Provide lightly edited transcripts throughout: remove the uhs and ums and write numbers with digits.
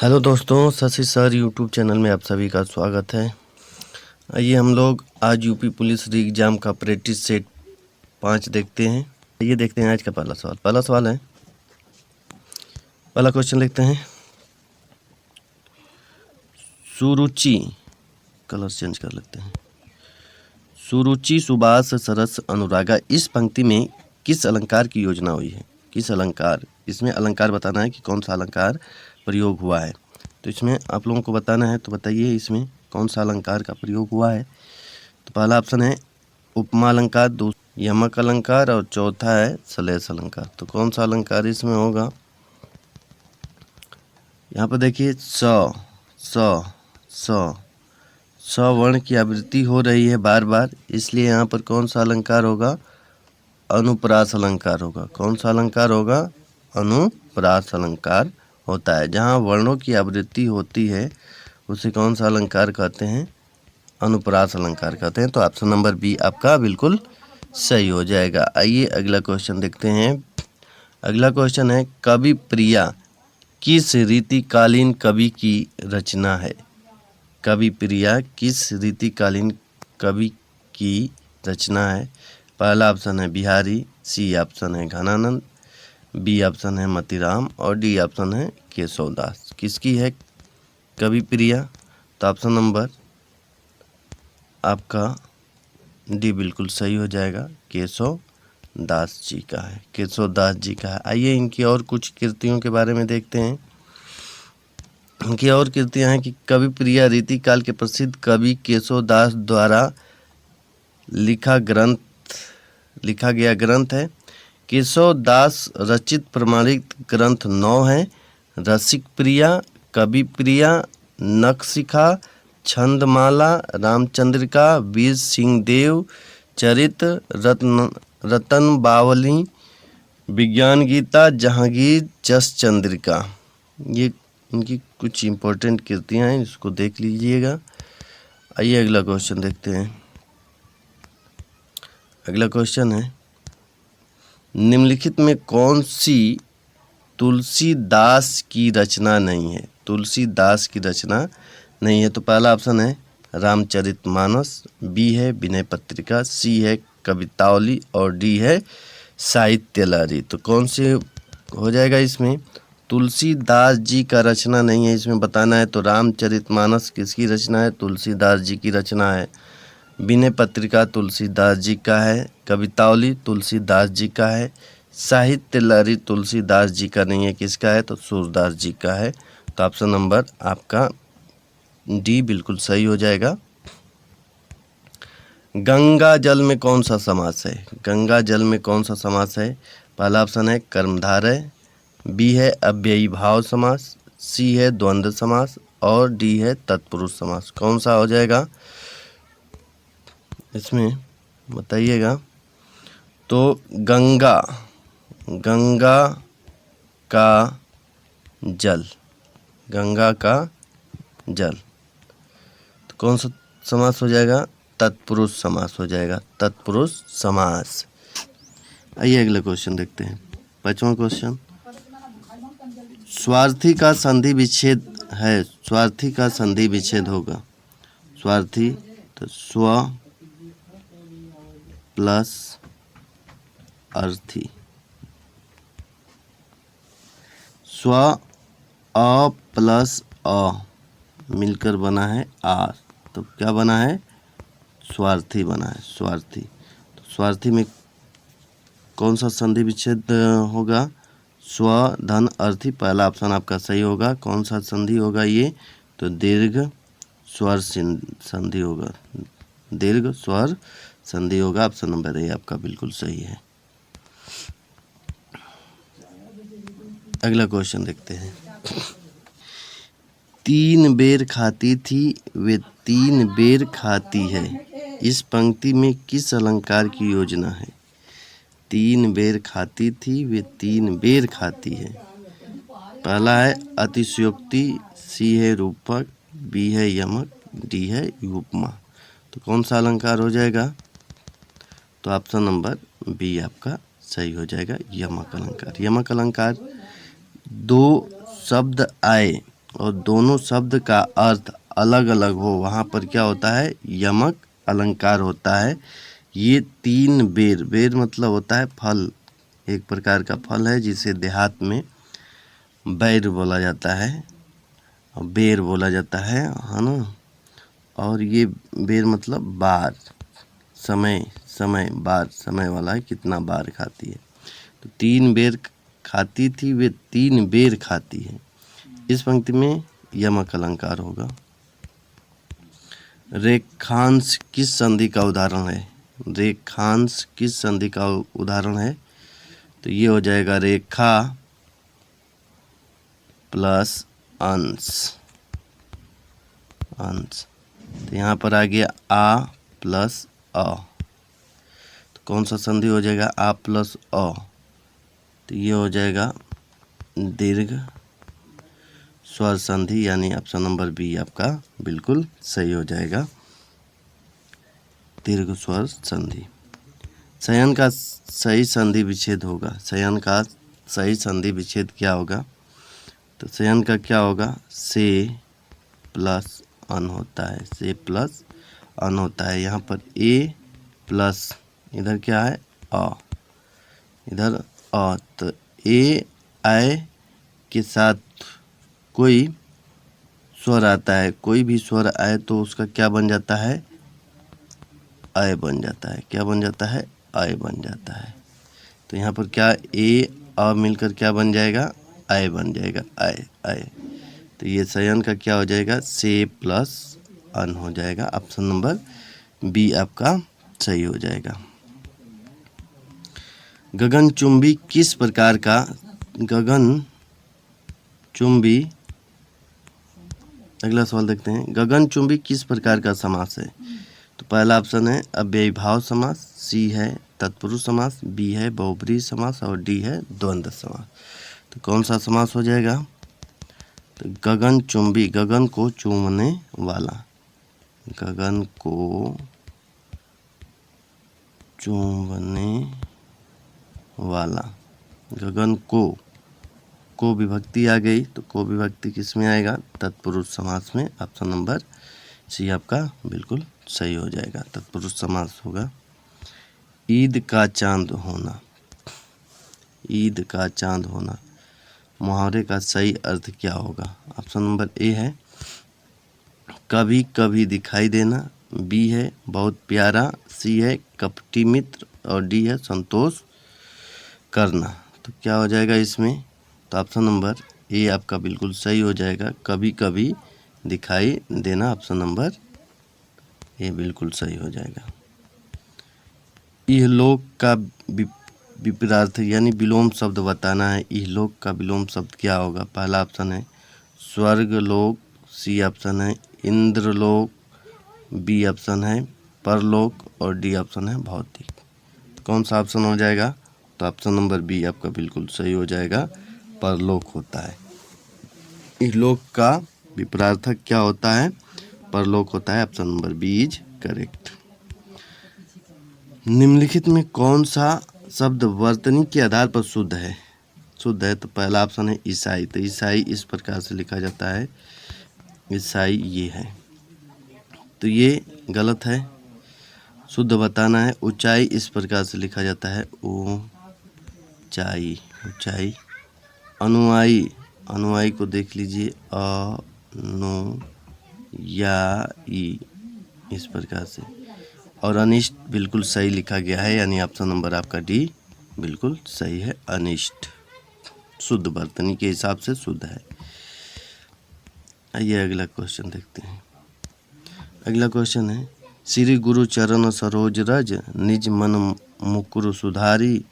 Hello दोस्तों, Shashi sir YouTube channel में आप सभी का स्वागत है। आइए हम लोग आज यूपी पुलिस री एग्ज़ाम का प्रैक्टिस सेट 5 देखते हैं। ये देखते हैं आज का पहला सवाल है, पहला क्वेश्चन लिखते हैं। सुरुचि, कलर चेंज कर लेते हैं। सुरुचि सुभाष सरस अनुरागा, इस पंक्ति में किस अलंकार की योजना हुई है? किस अलंकार, इसमें अलंकार बताना है कि कौन सा अलंकार प्रयोग हुआ है। तो इसमें आप लोगों को बताना है, तो बताइए इसमें कौन सा अलंकार का प्रयोग हुआ है। तो पहला ऑप्शन है उपमा अलंकार, दूसरा यमक अलंकार और चौथा है श्लेष अलंकार। तो कौन सा अलंकार इसमें होगा? यहाँ पर देखिए स वर्ण की आवृत्ति हो रही है बार बार, इसलिए यहाँ पर कौन सा अलंकार होगा? अनुप्रास अलंकार होगा। कौन सा अलंकार होगा? अनुप्रास अलंकार होता है। जहाँ वर्णों की आवृत्ति होती है उसे कौन सा अलंकार कहते हैं? अनुप्रास अलंकार कहते हैं। तो ऑप्शन नंबर बी आपका बिल्कुल सही हो जाएगा। आइए अगला क्वेश्चन देखते हैं। अगला क्वेश्चन है, कवि प्रिया किस रीतिकालीन कवि की रचना है? कवि प्रिया किस रीतिकालीन कवि की रचना है? पहला ऑप्शन है बिहारी, सी ऑप्शन है घनानंद, बी ऑप्शन है मतीराम और डी ऑप्शन है केशवदास। किसकी है कवि प्रिया? तो ऑप्शन नंबर आपका डी बिल्कुल सही हो जाएगा, केशवदास जी का है, केशवदास जी का है। आइए इनकी और कुछ कृतियों के बारे में देखते हैं। इनकी और कृतियाँ हैं कि कवि प्रिया रीतिकाल के प्रसिद्ध कवि केशवदास द्वारा लिखा गया ग्रंथ है। केशवदास रचित प्रमाणित ग्रंथ 9 हैं। रसिक प्रिया, कवि प्रिया, नखशिखा, छंदमाला, रामचंद्रिका, वीर सिंह देव चरित, रतन बावली, विज्ञान गीता, जहांगीर, जस चंद्रिका। ये इनकी कुछ इम्पोर्टेंट कृतियाँ हैं, इसको देख लीजिएगा। आइए अगला क्वेश्चन देखते हैं। अगला क्वेश्चन है, निम्नलिखित में कौन सी तुलसीदास की रचना नहीं है? तुलसीदास की रचना नहीं है। तो पहला ऑप्शन है रामचरितमानस, बी है विनय पत्रिका, सी है कवितावली और डी है साहित्य लहरी। तो कौन से हो जाएगा इसमें? तुलसीदास जी का रचना नहीं है, इसमें बताना है। तो रामचरितमानस किसकी रचना है? तुलसीदास जी की रचना है। विनय पत्रिका तुलसीदास जी का है, कवितावली तुलसीदास जी का है, साहित्य लहरी तुलसीदास जी का नहीं है। किसका है? तो सूरदास जी का है। तो ऑप्शन नंबर आपका डी बिल्कुल सही हो जाएगा। गंगा जल में कौन सा समास है? गंगा जल में कौन सा समास है? पहला ऑप्शन है कर्मधारय, बी है अव्ययी भाव समास, सी है द्वंद्व समास और डी है तत्पुरुष समास। कौन सा हो जाएगा इसमें बताइएगा। तो गंगा का जल, गंगा का जल, तो कौन सा समास हो जाएगा? तत्पुरुष समास हो जाएगा, तत्पुरुष समास। आइए अगला क्वेश्चन देखते हैं। 5वां क्वेश्चन, स्वार्थी का संधि विच्छेद है। स्वार्थी का संधि विच्छेद होगा। स्वार्थी तो स्व प्लस अर्थी, स्व अ प्लस अ मिलकर बना है आर, तो क्या बना है? स्वार्थी बना है, स्वार्थी। तो स्वार्थी में कौन सा संधि विच्छेद होगा? स्व धन अर्थी, पहला ऑप्शन आपका सही होगा। कौन सा संधि होगा ये? तो दीर्घ स्वर संधि होगा, दीर्घ स्वर संधि होगा। ऑप्शन नंबर ए आपका बिल्कुल सही है। अगला क्वेश्चन देखते हैं। 3 बेर खाती थी वे 3 बेर खाती है, इस पंक्ति में किस अलंकार की योजना है? 3 बेर खाती थी वे 3 बेर खाती है। पहला है अतिशयोक्ति, सी है रूपक, बी है यमक, डी है उपमा। तो कौन सा अलंकार हो जाएगा? तो ऑप्शन नंबर बी आपका सही हो जाएगा, यमक अलंकार। यमक अलंकार 2 शब्द आए और दोनों शब्द का अर्थ अलग अलग हो, वहाँ पर क्या होता है, यमक अलंकार होता है। ये 3 बेर, बेर मतलब होता है फल, एक प्रकार का फल है जिसे देहात में बैर बोला जाता है और बेर बोला जाता है ना। और ये बेर मतलब बार, समय, समय बार, समय वाला है, कितना बार खाती है। तो 3 बेर खाती थी, वे 3 बेर खाती है। इस पंक्ति में यमक अलंकार होगा। रेखांश किस संधि का उदाहरण है? रेखांश किस संधि का उदाहरण है? तो ये हो जाएगा रेखा प्लस अंश, अंश। तो यहाँ पर आ गया आ प्लस अ, तो कौन सा संधि हो जाएगा, आ प्लस अ? तो ये हो जाएगा दीर्घ स्वर संधि, यानी ऑप्शन नंबर बी आपका बिल्कुल सही हो जाएगा, दीर्घ स्वर संधि। शयन का सही संधि विच्छेद होगा, शयन का सही संधि विच्छेद क्या होगा? तो शयन का क्या होगा, से प्लस अन होता है, से प्लस अन होता है। यहाँ पर ए प्लस, इधर क्या है, अ, इधर अ, तो ए आय के साथ कोई स्वर आता है, कोई भी स्वर आए तो उसका क्या बन जाता है, अय बन जाता है। क्या बन जाता है, अय बन जाता है। तो यहाँ पर क्या, ए अ मिलकर क्या बन जाएगा, अय बन जाएगा, अय अय। तो ये शयन का क्या हो जाएगा, से प्लस अन हो जाएगा। ऑप्शन नंबर बी आपका सही हो जाएगा। गगनचुंबी किस प्रकार का, गगनचुंबी, अगला सवाल देखते हैं, गगनचुंबी किस प्रकार का समास है? तो पहला ऑप्शन है अव्ययीभाव समास, सी है तत्पुरुष समास, बी है बहुब्रीहि समास और डी है द्वंद्व समास। तो कौन सा समास हो जाएगा? तो गगनचुंबी, गगन को चूमने वाला, गगन को चूमने वाला, गगन को विभक्ति आ गई, तो को विभक्ति किस में आएगा, तत्पुरुष समास में। ऑप्शन नंबर सी आपका बिल्कुल सही हो जाएगा, तत्पुरुष समास होगा। ईद का चांद होना, ईद का चांद होना, मुहावरे का सही अर्थ क्या होगा? ऑप्शन नंबर ए है कभी कभी दिखाई देना, बी है बहुत प्यारा, सी है कपटी मित्र और डी है संतोष करना। तो क्या हो जाएगा इसमें? तो ऑप्शन नंबर ए आपका बिल्कुल सही हो जाएगा, कभी कभी दिखाई देना। ऑप्शन नंबर ए बिल्कुल सही हो जाएगा। इहलोक का विपरीत यानी विलोम शब्द बताना है। इहलोक का विलोम शब्द क्या होगा? पहला ऑप्शन है स्वर्गलोक, सी ऑप्शन है इंद्रलोक, बी ऑप्शन है परलोक और डी ऑप्शन है भौतिक। तो कौन सा ऑप्शन हो जाएगा? तो ऑप्शन नंबर बी आपका बिल्कुल सही हो जाएगा, परलोक होता है। इहलोक का विपरीत क्या होता है? परलोक होता है। Option number B is correct. निम्नलिखित में कौन सा शब्द वर्तनी के आधार पर शुद्ध है? शुद्ध है तो पहला ऑप्शन है ईसाई, तो ईसाई इस प्रकार से लिखा जाता है, ईसाई ये है, तो ये गलत है। शुद्ध बताना है। ऊंचाई इस प्रकार से लिखा जाता है, ऊंचाई, ऊंचाई। अनुयायी, अनुयायी को देख लीजिए, अनुयायी इस प्रकार से। और अनिष्ट बिल्कुल सही लिखा गया है, यानी ऑप्शन नंबर आपका डी बिल्कुल सही है, अनिष्ट। शुद्ध वर्तनी के हिसाब से शुद्ध है। आइए अगला क्वेश्चन देखते हैं। अगला क्वेश्चन है श्री गुरु चरण सरोज रज, निज मन मुकुर सुधारी,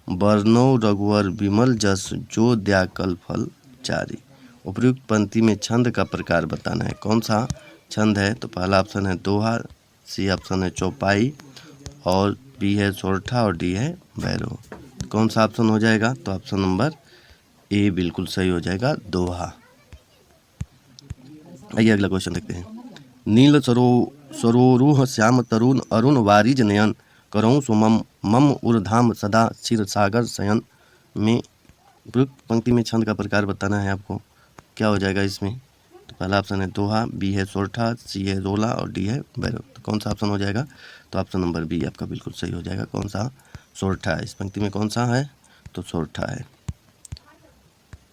वर्णो रघुवर विमल जस, जो द्या कल फल चारी। उपयुक्त पंक्ति में छंद का प्रकार बताना है। कौन सा छंद है? तो पहला ऑप्शन है दोहा, सी ऑप्शन है चौपाई और बी है सोरठा और डी है भैरव। कौन सा ऑप्शन हो जाएगा? तो ऑप्शन नंबर ए बिल्कुल सही हो जाएगा, दोहा। आइए अगला क्वेश्चन देखते हैं। नील सरोरुह श्याम तरुण अरुण वारिज नयन, करऊँ सुमम मम उर्धाम सदा क्षीर सागर शयन में उपयुक्त पंक्ति में छंद का प्रकार बताना है आपको। क्या हो जाएगा इसमें? पहला ऑप्शन है दोहा, बी है सोरठा, सी है रोला और डी है भैरव। तो कौन सा ऑप्शन हो जाएगा? तो ऑप्शन नंबर बी आपका बिल्कुल सही हो जाएगा। कौन सा? सोरठा है। इस पंक्ति में कौन सा है? तो सोरठा है।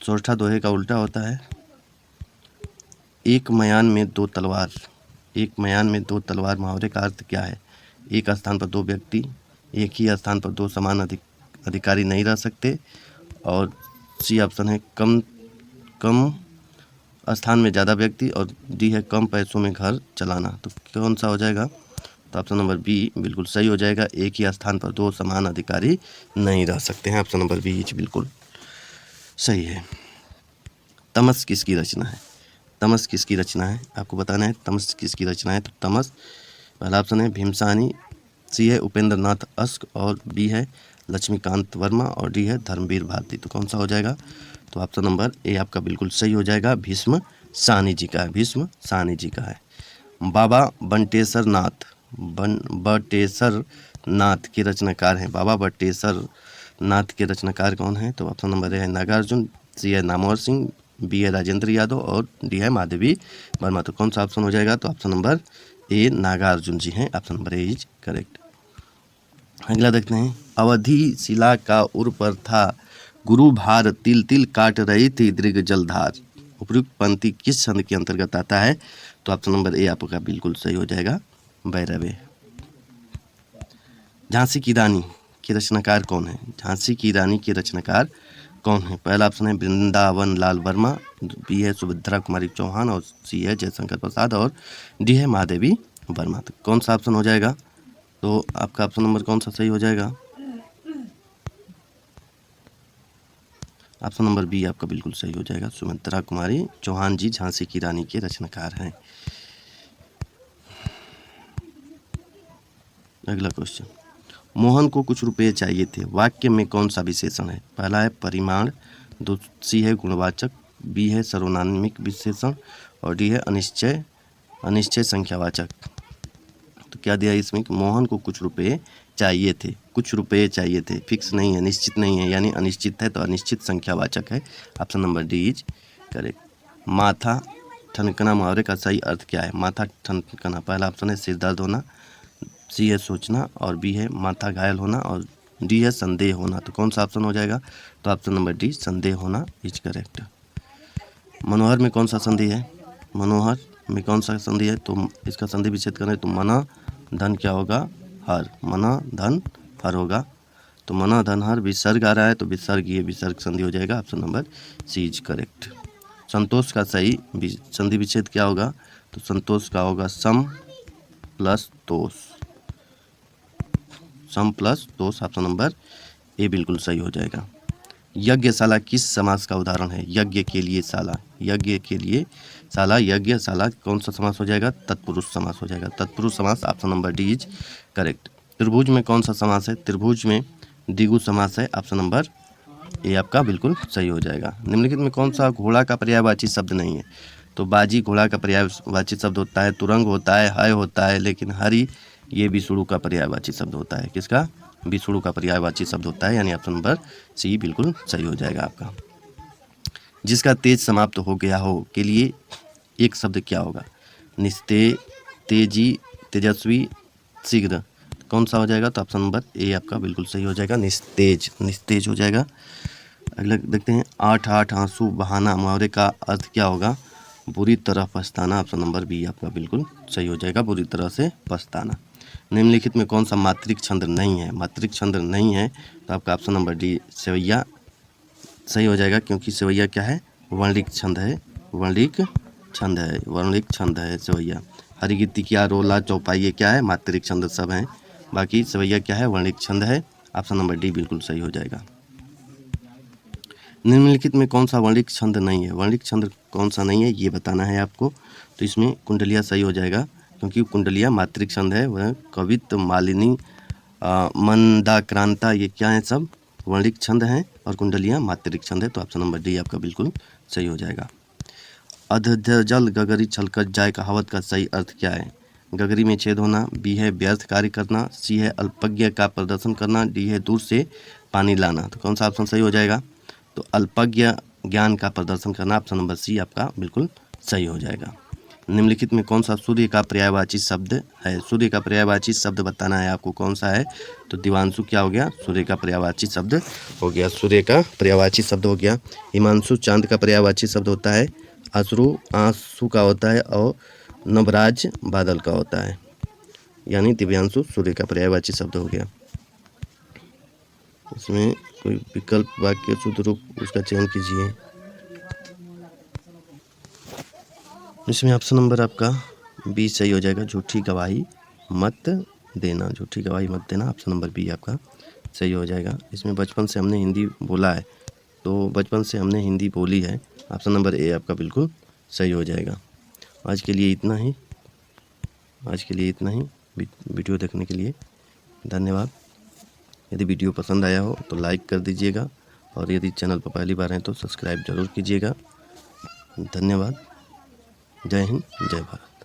सोरठा दोहे का उल्टा होता है। एक मयान में दो तलवार, एक मयान में दो तलवार मुहावरे का अर्थ क्या है? एक स्थान पर दो व्यक्ति, एक ही स्थान पर दो समान अधिकारी नहीं रह सकते, और सी ऑप्शन है कम स्थान में ज़्यादा व्यक्ति, और डी है कम पैसों में घर चलाना। तो कौन सा हो जाएगा? तो ऑप्शन नंबर बी बिल्कुल सही हो जाएगा। एक ही स्थान पर दो समान अधिकारी नहीं रह सकते हैं। ऑप्शन नंबर बी बिल्कुल सही है। तमस किसकी रचना है? तमस किसकी रचना है? आपको बताना है तमस किसकी रचना है। तो तमस पहला ऑप्शन है भीमसानी, सी है उपेंद्र नाथ अस्क, और बी है लक्ष्मीकांत वर्मा, और डी है धर्मवीर भारती। तो कौन सा हो जाएगा? तो ऑप्शन नंबर ए आपका बिल्कुल सही हो जाएगा। भीष्म सानी जी का है। भीष्म सानी जी का है। बाबा बटेश्वर नाथ के रचनाकार हैं। बाबा बटेश्वर नाथ के रचनाकार कौन है? तो ऑप्शन नंबर ए है नागार्जुन, सी है नामवर सिंह, बी है राजेंद्र यादव, और डी है माधवी वर्मा। तो कौन सा ऑप्शन हो जाएगा? तो ऑप्शन नंबर ए नागार्जुन जी हैं। Option number A is correct. अगला देखते हैं। अवधि शिला का उर पर था गुरु भार, तिल तिल काट रही थी दीर्घ जलधार। उपयुक्त पंक्ति किस छंद के अंतर्गत आता है? तो ऑप्शन नंबर ए आपका बिल्कुल सही हो जाएगा, भैरवे। झांसी की रानी के रचनाकार कौन है? झांसी की रानी के रचनाकार कौन है? पहला ऑप्शन है वृंदावन लाल वर्मा, बी है सुभद्रा कुमारी चौहान, और सी है जयशंकर प्रसाद, और डी है महादेवी वर्मा। तो कौन सा ऑप्शन हो जाएगा? तो आपका ऑप्शन नंबर कौन सा सही हो जाएगा? ऑप्शन नंबर बी आपका बिल्कुल सही हो जाएगा। सुभद्रा कुमारी चौहान जी झांसी की रानी के रचनाकार हैं। अगला क्वेश्चन। मोहन को कुछ रुपए चाहिए थे, वाक्य में कौन सा विशेषण है? पहला है परिमाण, सी है गुणवाचक, बी है सर्वनामिक विशेषण, और डी है अनिश्चय संख्यावाचक। तो क्या दिया इसमें कि मोहन को कुछ रुपए चाहिए थे, कुछ रुपए चाहिए थे, फिक्स नहीं है, निश्चित नहीं है, यानी अनिश्चित है, तो अनिश्चित संख्यावाचक है। Option number D is correct. माथा ठनकना मुहावरे का सही अर्थ क्या है? माथा ठनकना पहला ऑप्शन है सिर दर्द होना, सी है सोचना, और बी है माथा घायल होना, और डी है संदेह होना। तो कौन सा ऑप्शन हो जाएगा? तो ऑप्शन नंबर डी संदेह होना इज करेक्ट। मनोहर में कौन सा संधि है? मनोहर में कौन सा संधि है? तो इसका संधि विच्छेद करें तो मना धन क्या होगा? हर। मना धन हर होगा। तो मना धन हर विसर्ग आ रहा है, तो विसर्ग ये विसर्ग संधि हो जाएगा। Option number C is correct. संतोष का सही संधि विच्छेद क्या होगा? तो संतोष का होगा सम प्लस तोष, सम प्लस तोष। ऑप्शन नंबर ए बिल्कुल सही हो जाएगा। यज्ञशाला किस समास का उदाहरण है? यज्ञ के लिए शाला, यज्ञ के लिए शाला, यज्ञशाला कौन सा समास हो जाएगा? तत्पुरुष समास हो जाएगा। तत्पुरुष समास option number D is correct. त्रिभुज में कौन सा समास है? त्रिभुज में द्विगु समास है। ऑप्शन नंबर ए आपका बिल्कुल सही हो जाएगा। निम्नलिखित में कौन सा घोड़ा का पर्यायवाची शब्द नहीं है? तो बाजी घोड़ा का पर्यायवाची शब्द होता है, तुरंग होता है, हय होता है, लेकिन हरि ये विष्णु का पर्यायवाची शब्द होता है। किसका? विष्णु का पर्यायवाची शब्द होता है, यानी ऑप्शन नंबर सी बिल्कुल सही हो जाएगा आपका। जिसका तेज समाप्त हो गया हो के लिए एक शब्द क्या होगा? निस्तेज, तेजी, तेजस्वी, शीघ्र। कौन सा हो जाएगा? तो ऑप्शन नंबर ए आपका बिल्कुल सही हो जाएगा, निस्तेज, निस्तेज हो जाएगा। अगला देखते हैं। आठ आठ आंसू बहाना मुहावरे का अर्थ क्या होगा? बुरी तरह पछताना। ऑप्शन नंबर बी आपका बिल्कुल सही हो जाएगा, बुरी तरह से पछताना। निम्नलिखित में कौन सा मात्रिक छंद नहीं है? मात्रिक छंद नहीं है, तो आपका ऑप्शन नंबर डी सेवैया सही हो जाएगा, क्योंकि सेवैया क्या है? वर्णिक छंद है, वर्णिक छंद है, वर्णिक छंद है सेवैया। हरिगितिकिया, रोला, चौपाई ये क्या है? मात्रिक छंद सब हैं, बाकी सेवैया क्या है? वर्णिक छंद है। ऑप्शन नंबर डी बिल्कुल सही हो जाएगा। निम्नलिखित में कौन सा वर्णिक छंद नहीं है? वर्णिक छंद कौन सा नहीं है ये बताना है आपको। तो इसमें कुंडलिया सही हो जाएगा, क्योंकि कुंडलिया मात्रिक छंद है। वह कवित, मालिनी, मंदाक्रांता ये क्या है? सब वर्णिक छंद हैं, और कुंडलिया मात्रिक छंद है। तो ऑप्शन नंबर डी आपका बिल्कुल सही हो जाएगा। अधजल गगरी छलकत जाए कहावत का सही अर्थ क्या है? गगरी में छेद होना, बी है व्यर्थ कार्य करना, सी है अल्पज्ञ का प्रदर्शन करना, डी है दूर से पानी लाना। तो कौन सा ऑप्शन सही हो जाएगा? तो अल्पज्ञ ज्ञान का प्रदर्शन करना। ऑप्शन नंबर सी आपका बिल्कुल सही हो जाएगा। निम्नलिखित में कौन सा सूर्य का पर्यायवाची शब्द है? सूर्य का पर्यायवाची शब्द बताना है आपको, कौन सा है? तो दिवांशु क्या हो गया? सूर्य का पर्यायवाची शब्द हो गया। सूर्य का पर्यायवाची शब्द हो गया। हिमांशु चांद का पर्यायवाची शब्द होता है। अश्रु आंसू का होता है। और नवराज बादल का होता है। यानी दिव्यांशु सूर्य का पर्यायवाची शब्द हो गया। इसमें कोई विकल्प वाक्य शुद्ध रूप उसका चयन कीजिए। इसमें ऑप्शन नंबर आपका बी सही हो जाएगा, झूठी गवाही मत देना। झूठी गवाही मत देना, ऑप्शन नंबर बी आपका सही हो जाएगा। इसमें बचपन से हमने हिंदी बोला है, तो बचपन से हमने हिंदी बोली है, ऑप्शन नंबर ए आपका बिल्कुल सही हो जाएगा। आज के लिए इतना ही। वीडियो देखने के लिए धन्यवाद। यदि वीडियो पसंद आया हो तो लाइक कर दीजिएगा, और यदि चैनल पर पहली बार हैं तो सब्सक्राइब जरूर कीजिएगा। धन्यवाद। जय हिंद, जय भारत।